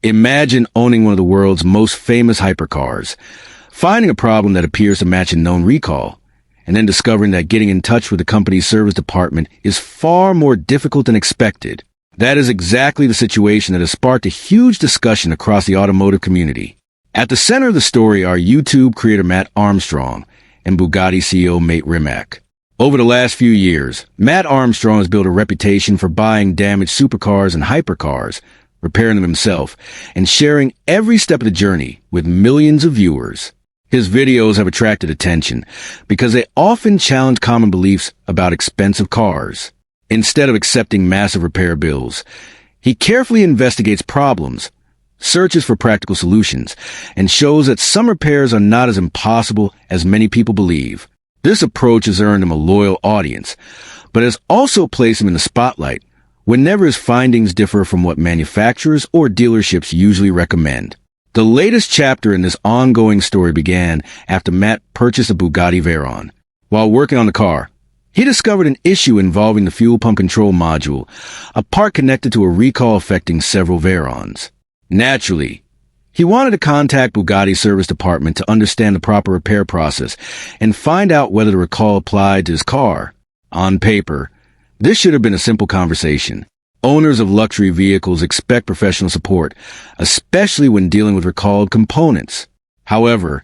Imagine owning one of the world's most famous hypercars, finding a problem that appears to match a known recall, and then discovering that getting in touch with the company's service department is far more difficult than expected. That is exactly the situation that has sparked a huge discussion across the automotive community. At the center of the story are YouTube creator Mat Armstrong and Bugatti CEO Rimac. Over the last few years, Mat Armstrong has built a reputation for buying damaged supercars and hypercars, repairing them himself, and sharing every step of the journey with millions of viewers. His videos have attracted attention because they often challenge common beliefs about expensive cars. Instead of accepting massive repair bills, he carefully investigates problems, searches for practical solutions, and shows that some repairs are not as impossible as many people believe. This approach has earned him a loyal audience, but has also placed him in the spotlight whenever his findings differ from what manufacturers or dealerships usually recommend. The latest chapter in this ongoing story began after Mat purchased a Bugatti Veyron. While working on the car, he discovered an issue involving the fuel pump control module, a part connected to a recall affecting several Veyrons. Naturally, he wanted to contact Bugatti's service department to understand the proper repair process and find out whether the recall applied to his car. On paper, this should have been a simple conversation. Owners of luxury vehicles expect professional support, especially when dealing with recalled components. However,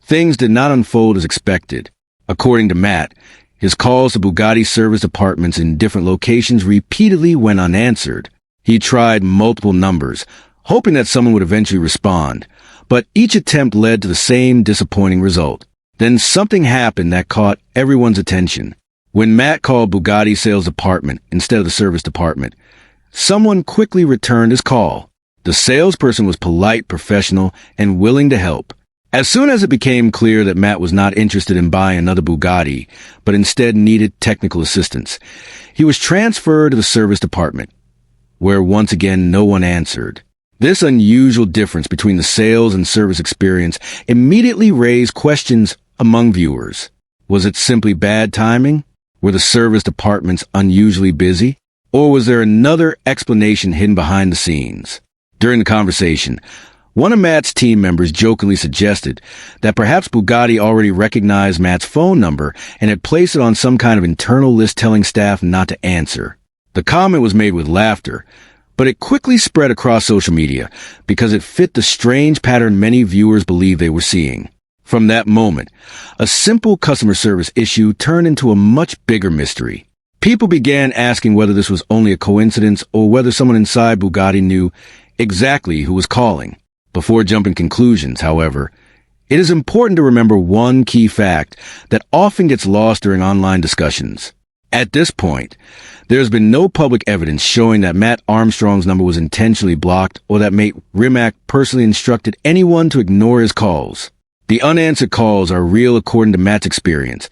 things did not unfold as expected. According to Mat, his calls to Bugatti service departments in different locations repeatedly went unanswered. He tried multiple numbers, hoping that someone would eventually respond, but each attempt led to the same disappointing result. Then something happened that caught everyone's attention. When Mat called Bugatti's sales department instead of the service department, someone quickly returned his call. The salesperson was polite, professional, and willing to help. As soon as it became clear that Mat was not interested in buying another Bugatti, but instead needed technical assistance, he was transferred to the service department, where once again no one answered. This unusual difference between the sales and service experience immediately raised questions among viewers. Was it simply bad timing? Were the service departments unusually busy? Or was there another explanation hidden behind the scenes? During the conversation, one of Mat's team members jokingly suggested that perhaps Bugatti already recognized Mat's phone number and had placed it on some kind of internal list telling staff not to answer. The comment was made with laughter, but it quickly spread across social media because it fit the strange pattern many viewers believed they were seeing. From that moment, a simple customer service issue turned into a much bigger mystery. People began asking whether this was only a coincidence or whether someone inside Bugatti knew exactly who was calling. Before jumping conclusions, however, it is important to remember one key fact that often gets lost during online discussions. At this point, there has been no public evidence showing that Mat Armstrong's number was intentionally blocked or that Rimac personally instructed anyone to ignore his calls. The unanswered calls are real according to Mat's experience,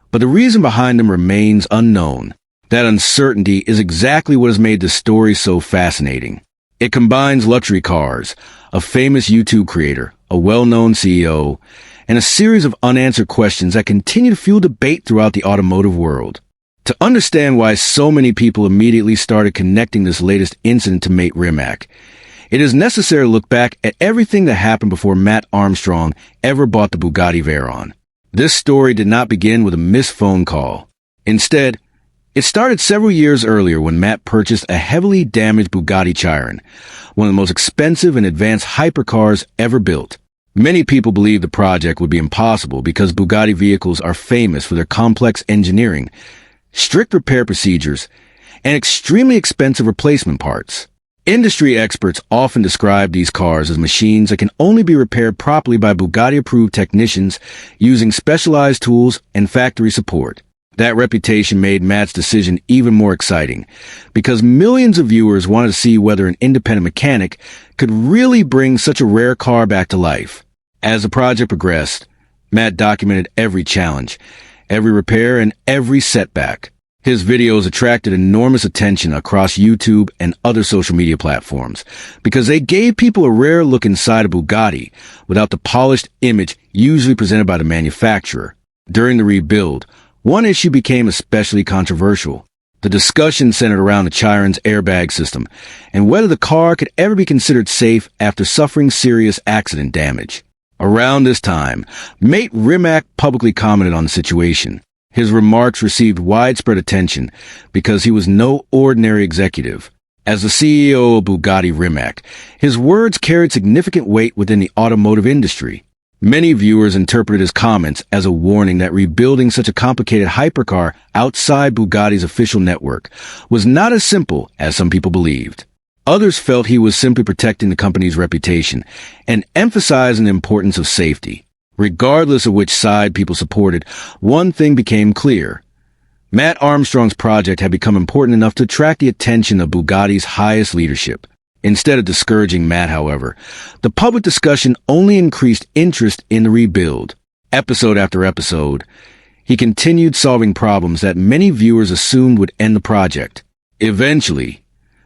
but the reason behind them remains unknown. That uncertainty is exactly what has made this story so fascinating. It combines luxury cars, a famous YouTube creator, a well-known CEO, and a series of unanswered questions that continue to fuel debate throughout the automotive world. To understand why so many people immediately started connecting this latest incident to Rimac, it is necessary to look back at everything that happened before Mat Armstrong ever bought the Bugatti Veyron. This story did not begin with a missed phone call. Instead, it started several years earlier when Mat purchased a heavily damaged Bugatti Chiron, one of the most expensive and advanced hypercars ever built. Many people believed the project would be impossible because Bugatti vehicles are famous for their complex engineering, strict repair procedures, and extremely expensive replacement parts. Industry experts often describe these cars as machines that can only be repaired properly by Bugatti-approved technicians using specialized tools and factory support. That reputation made Mat's decision even more exciting, because millions of viewers wanted to see whether an independent mechanic could really bring such a rare car back to life. As the project progressed, Mat documented every challenge, every repair, and every setback. His videos attracted enormous attention across YouTube and other social media platforms because they gave people a rare look inside a Bugatti without the polished image usually presented by the manufacturer. During the rebuild, one issue became especially controversial. The discussion centered around the Chiron's airbag system and whether the car could ever be considered safe after suffering serious accident damage. Around this time, mate Rimac publicly commented on the situation. His remarks received widespread attention because he was no ordinary executive. As the CEO of Bugatti Rimac, his words carried significant weight within the automotive industry. Many viewers interpreted his comments as a warning that rebuilding such a complicated hypercar outside Bugatti's official network was not as simple as some people believed. Others felt he was simply protecting the company's reputation and emphasizing the importance of safety. Regardless of which side people supported, one thing became clear. Mat Armstrong's project had become important enough to attract the attention of Bugatti's highest leadership. Instead of discouraging Mat, however, the public discussion only increased interest in the rebuild. Episode after episode, he continued solving problems that many viewers assumed would end the project. Eventually,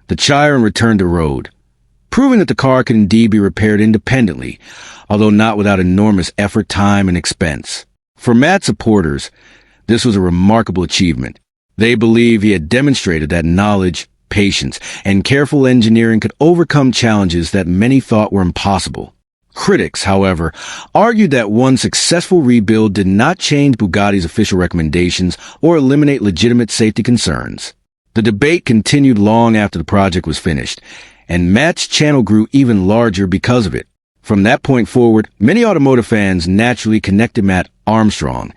the Chiron returned to road, proving that the car could indeed be repaired independently, although not without enormous effort, time, and expense. For Mat's supporters, this was a remarkable achievement. They believe he had demonstrated that knowledge, patience, and careful engineering could overcome challenges that many thought were impossible. Critics, however, argued that one successful rebuild did not change Bugatti's official recommendations or eliminate legitimate safety concerns. The debate continued long after the project was finished, and Mat's channel grew even larger because of it. From that point forward, many automotive fans naturally connected Mat Armstrong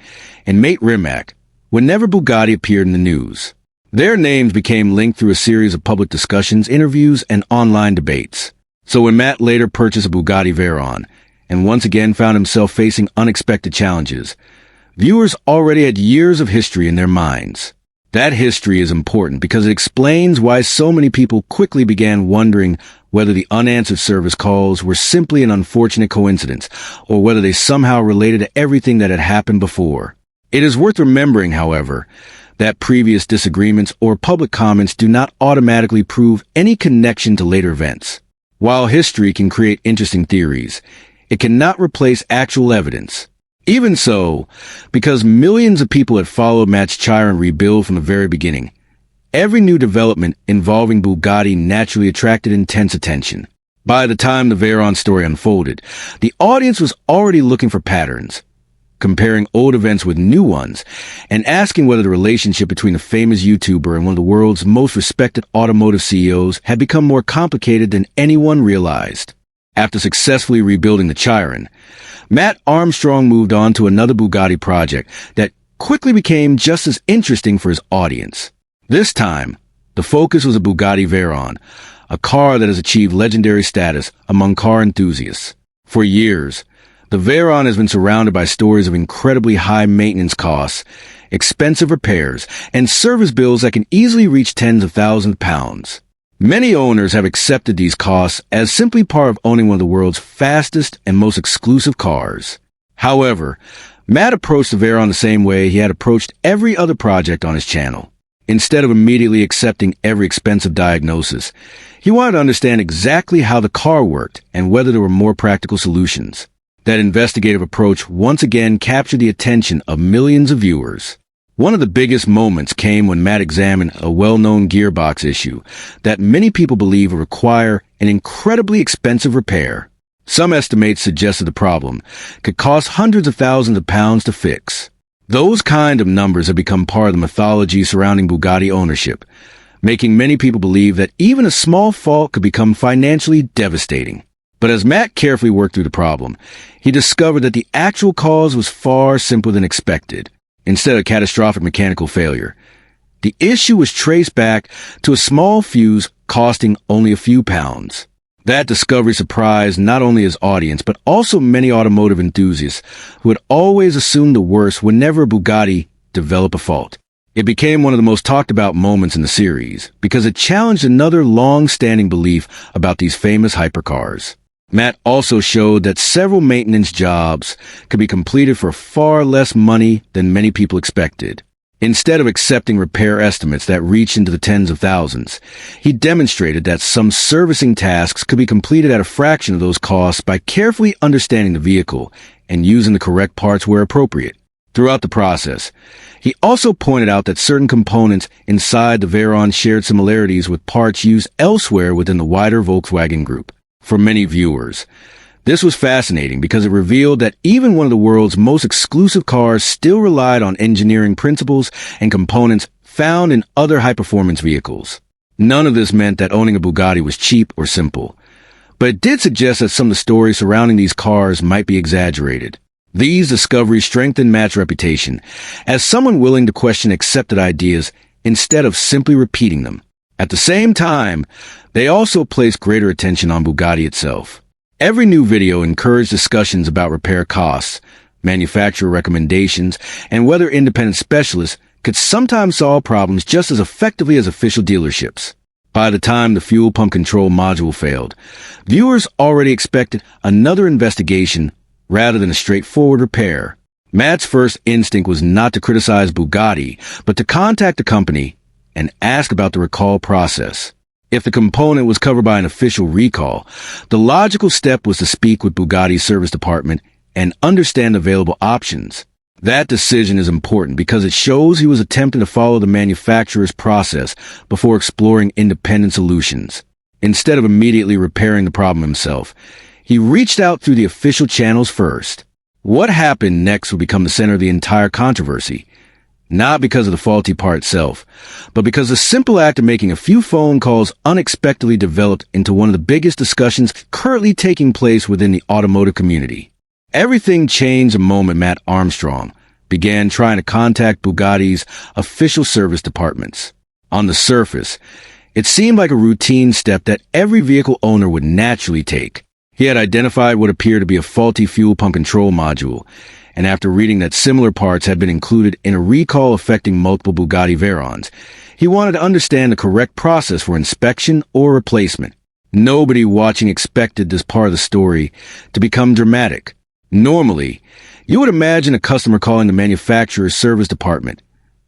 and mate Rimac whenever Bugatti appeared in the news. Their names became linked through a series of public discussions, interviews, and online debates. So when Mat later purchased a Bugatti Veyron and once again found himself facing unexpected challenges, viewers already had years of history in their minds. That history is important because it explains why so many people quickly began wondering whether the unanswered service calls were simply an unfortunate coincidence or whether they somehow related to everything that had happened before. It is worth remembering, however, that previous disagreements or public comments do not automatically prove any connection to later events. While history can create interesting theories, it cannot replace actual evidence. Even so, because millions of people had followed Mat's Chiron rebuild from the very beginning, every new development involving Bugatti naturally attracted intense attention. By the time the Veyron story unfolded, the audience was already looking for patterns, comparing old events with new ones, and asking whether the relationship between a famous YouTuber and one of the world's most respected automotive CEOs had become more complicated than anyone realized. After successfully rebuilding the Chiron, Mat Armstrong moved on to another Bugatti project that quickly became just as interesting for his audience. This time, the focus was a Bugatti Veyron, a car that has achieved legendary status among car enthusiasts. For years, the Veyron has been surrounded by stories of incredibly high maintenance costs, expensive repairs, and service bills that can easily reach tens of thousands of pounds. Many owners have accepted these costs as simply part of owning one of the world's fastest and most exclusive cars. However, Mat approached the Veyron the same way he had approached every other project on his channel. Instead of immediately accepting every expensive diagnosis, he wanted to understand exactly how the car worked and whether there were more practical solutions. That investigative approach once again captured the attention of millions of viewers. One of the biggest moments came when Mat examined a well-known gearbox issue that many people believe will require an incredibly expensive repair. Some estimates suggested the problem could cost hundreds of thousands of pounds to fix. Those kind of numbers have become part of the mythology surrounding Bugatti ownership, making many people believe that even a small fault could become financially devastating. But as Mat carefully worked through the problem, he discovered that the actual cause was far simpler than expected. Instead of catastrophic mechanical failure, the issue was traced back to a small fuse costing only a few pounds. That discovery surprised not only his audience, but also many automotive enthusiasts who had always assumed the worst whenever Bugatti developed a fault. It became one of the most talked about moments in the series because it challenged another long-standing belief about these famous hypercars. Mat also showed that several maintenance jobs could be completed for far less money than many people expected. Instead of accepting repair estimates that reached into the tens of thousands, he demonstrated that some servicing tasks could be completed at a fraction of those costs by carefully understanding the vehicle and using the correct parts where appropriate. Throughout the process, he also pointed out that certain components inside the Veyron shared similarities with parts used elsewhere within the wider Volkswagen group. For many viewers, this was fascinating because it revealed that even one of the world's most exclusive cars still relied on engineering principles and components found in other high-performance vehicles. None of this meant that owning a Bugatti was cheap or simple, but it did suggest that some of the stories surrounding these cars might be exaggerated. These discoveries strengthened Matt's reputation as someone willing to question accepted ideas instead of simply repeating them. At the same time, they also placed greater attention on Bugatti itself. Every new video encouraged discussions about repair costs, manufacturer recommendations, and whether independent specialists could sometimes solve problems just as effectively as official dealerships. By the time the fuel pump control module failed, viewers already expected another investigation rather than a straightforward repair. Matt's first instinct was not to criticize Bugatti, but to contact the company and ask about the recall process. If the component was covered by an official recall, the logical step was to speak with Bugatti's service department and understand available options. That decision is important because it shows he was attempting to follow the manufacturer's process before exploring independent solutions. Instead of immediately repairing the problem himself, he reached out through the official channels first. What happened next would become the center of the entire controversy, not because of the faulty part itself, but because the simple act of making a few phone calls unexpectedly developed into one of the biggest discussions currently taking place within the automotive community. Everything changed the moment Mat Armstrong began trying to contact Bugatti's official service departments. On the surface, it seemed like a routine step that every vehicle owner would naturally take. He had identified what appeared to be a faulty fuel pump control module, and after reading that similar parts had been included in a recall affecting multiple Bugatti Veyrons, he wanted to understand the correct process for inspection or replacement. Nobody watching expected this part of the story to become dramatic. Normally, you would imagine a customer calling the manufacturer's service department,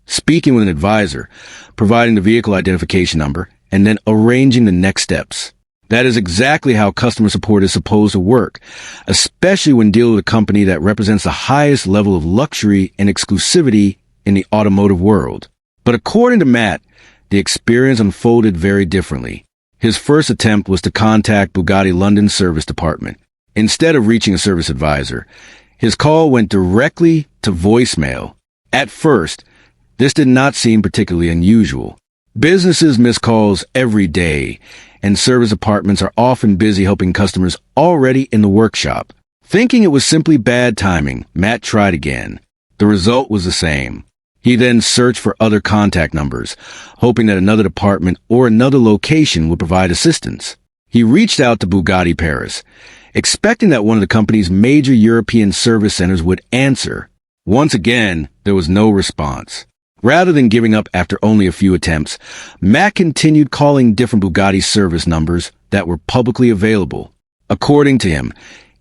speaking with an advisor, providing the vehicle identification number, and then arranging the next steps. That is exactly how customer support is supposed to work, especially when dealing with a company that represents the highest level of luxury and exclusivity in the automotive world. But according to Matt, the experience unfolded very differently. His first attempt was to contact Bugatti London's service department. Instead of reaching a service advisor, his call went directly to voicemail. At first, this did not seem particularly unusual. Businesses miss calls every day, and service departments are often busy helping customers already in the workshop. Thinking it was simply bad timing, Matt tried again. The result was the same. He then searched for other contact numbers, hoping that another department or another location would provide assistance. He reached out to Bugatti Paris, expecting that one of the company's major European service centers would answer. Once again, there was no response. Rather than giving up after only a few attempts, Matt continued calling different Bugatti service numbers that were publicly available. According to him,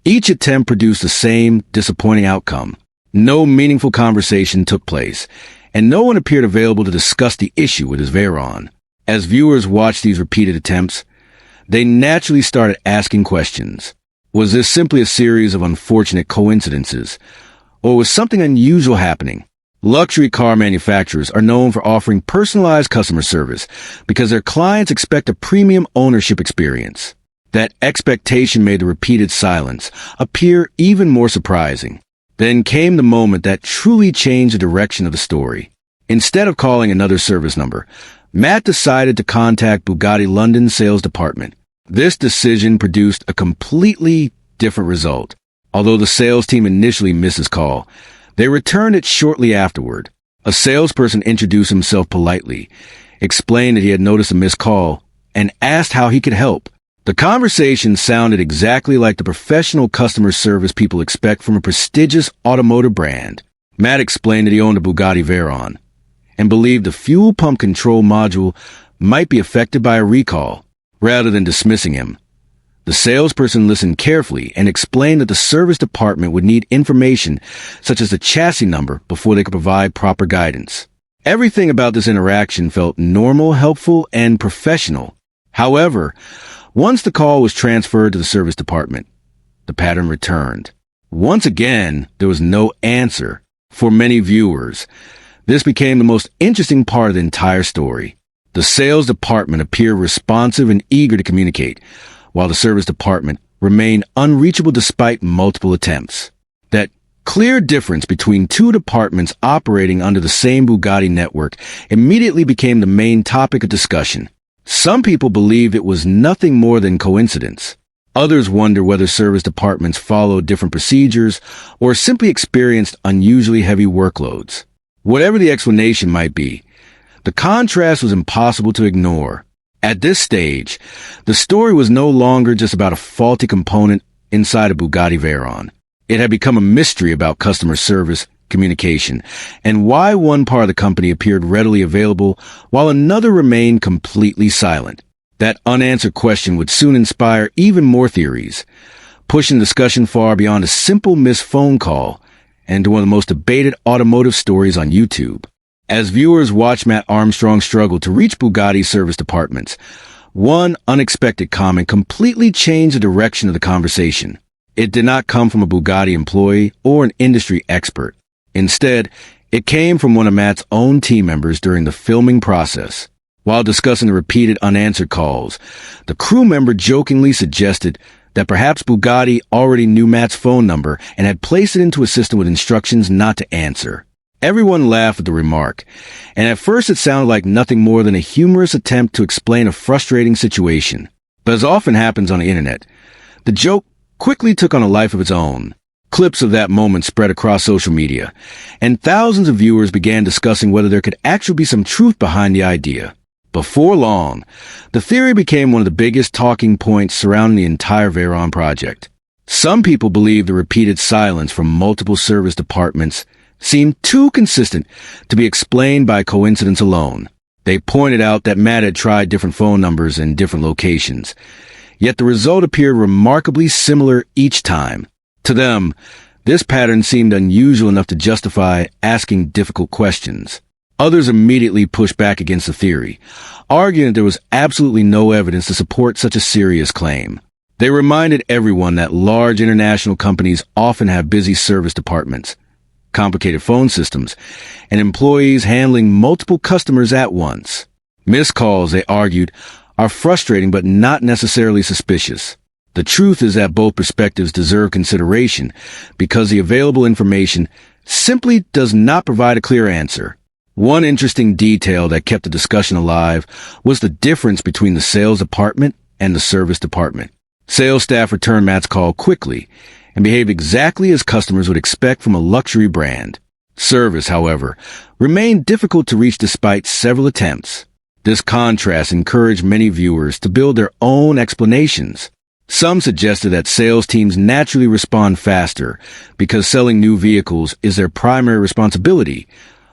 each attempt produced the same disappointing outcome. No meaningful conversation took place, and no one appeared available to discuss the issue with his Veyron. As viewers watched these repeated attempts, they naturally started asking questions. Was this simply a series of unfortunate coincidences, or was something unusual happening? Luxury car manufacturers are known for offering personalized customer service because their clients expect a premium ownership experience. That expectation made the repeated silence appear even more surprising. Then came the moment that truly changed the direction of the story. Instead of calling another service number, Matt decided to contact Bugatti London's sales department. This decision produced a completely different result. Although the sales team initially missed his call, they returned it shortly afterward. A salesperson introduced himself politely, explained that he had noticed a missed call, and asked how he could help. The conversation sounded exactly like the professional customer service people expect from a prestigious automotive brand. Matt explained that he owned a Bugatti Veyron and believed the fuel pump control module might be affected by a recall. Rather than dismissing him, the salesperson listened carefully and explained that the service department would need information such as the chassis number before they could provide proper guidance. Everything about this interaction felt normal, helpful, and professional. However, once the call was transferred to the service department, the pattern returned. Once again, there was no answer. For many viewers, this became the most interesting part of the entire story. The sales department appeared responsive and eager to communicate, while the service department remained unreachable despite multiple attempts. That clear difference between two departments operating under the same Bugatti network immediately became the main topic of discussion. Some people believe it was nothing more than coincidence. Others wonder whether service departments followed different procedures or simply experienced unusually heavy workloads. Whatever the explanation might be, the contrast was impossible to ignore. At this stage, the story was no longer just about a faulty component inside a Bugatti Veyron. It had become a mystery about customer service, communication, and why one part of the company appeared readily available while another remained completely silent. That unanswered question would soon inspire even more theories, pushing the discussion far beyond a simple missed phone call and into one of the most debated automotive stories on YouTube. As viewers watched Mat Armstrong struggle to reach Bugatti service departments, one unexpected comment completely changed the direction of the conversation. It did not come from a Bugatti employee or an industry expert. Instead, it came from one of Mat's own team members during the filming process. While discussing the repeated unanswered calls, the crew member jokingly suggested that perhaps Bugatti already knew Mat's phone number and had placed it into a system with instructions not to answer. Everyone laughed at the remark, and at first it sounded like nothing more than a humorous attempt to explain a frustrating situation. But as often happens on the internet, the joke quickly took on a life of its own. Clips of that moment spread across social media, and thousands of viewers began discussing whether there could actually be some truth behind the idea. Before long, the theory became one of the biggest talking points surrounding the entire Veyron project. Some people believe the repeated silence from multiple service departments seemed too consistent to be explained by coincidence alone. They pointed out that Mat had tried different phone numbers in different locations, yet the result appeared remarkably similar each time. To them, this pattern seemed unusual enough to justify asking difficult questions. Others immediately pushed back against the theory, arguing that there was absolutely no evidence to support such a serious claim. They reminded everyone that large international companies often have busy service departments, complicated phone systems, and employees handling multiple customers at once. Missed calls, they argued, are frustrating but not necessarily suspicious. The truth is that both perspectives deserve consideration because the available information simply does not provide a clear answer. One interesting detail that kept the discussion alive was the difference between the sales department and the service department. Sales staff returned Mat's call quickly and behaved exactly as customers would expect from a luxury brand. Service, however, remained difficult to reach despite several attempts. This contrast encouraged many viewers to build their own explanations. Some suggested that sales teams naturally respond faster because selling new vehicles is their primary responsibility,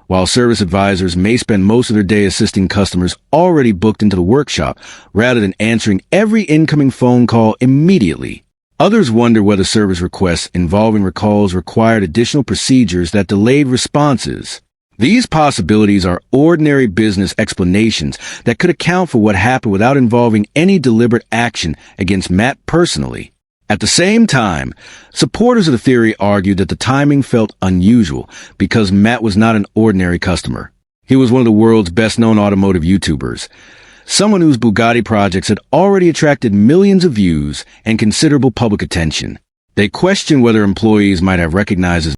while service advisors may spend most of their day assisting customers already booked into the workshop rather than answering every incoming phone call immediately. Others wonder whether service requests involving recalls required additional procedures that delayed responses. These possibilities are ordinary business explanations that could account for what happened without involving any deliberate action against Mat personally. At the same time, supporters of the theory argued that the timing felt unusual because Mat was not an ordinary customer. He was one of the world's best-known automotive YouTubers, someone whose Bugatti projects had already attracted millions of views and considerable public attention. They questioned whether employees might have recognized his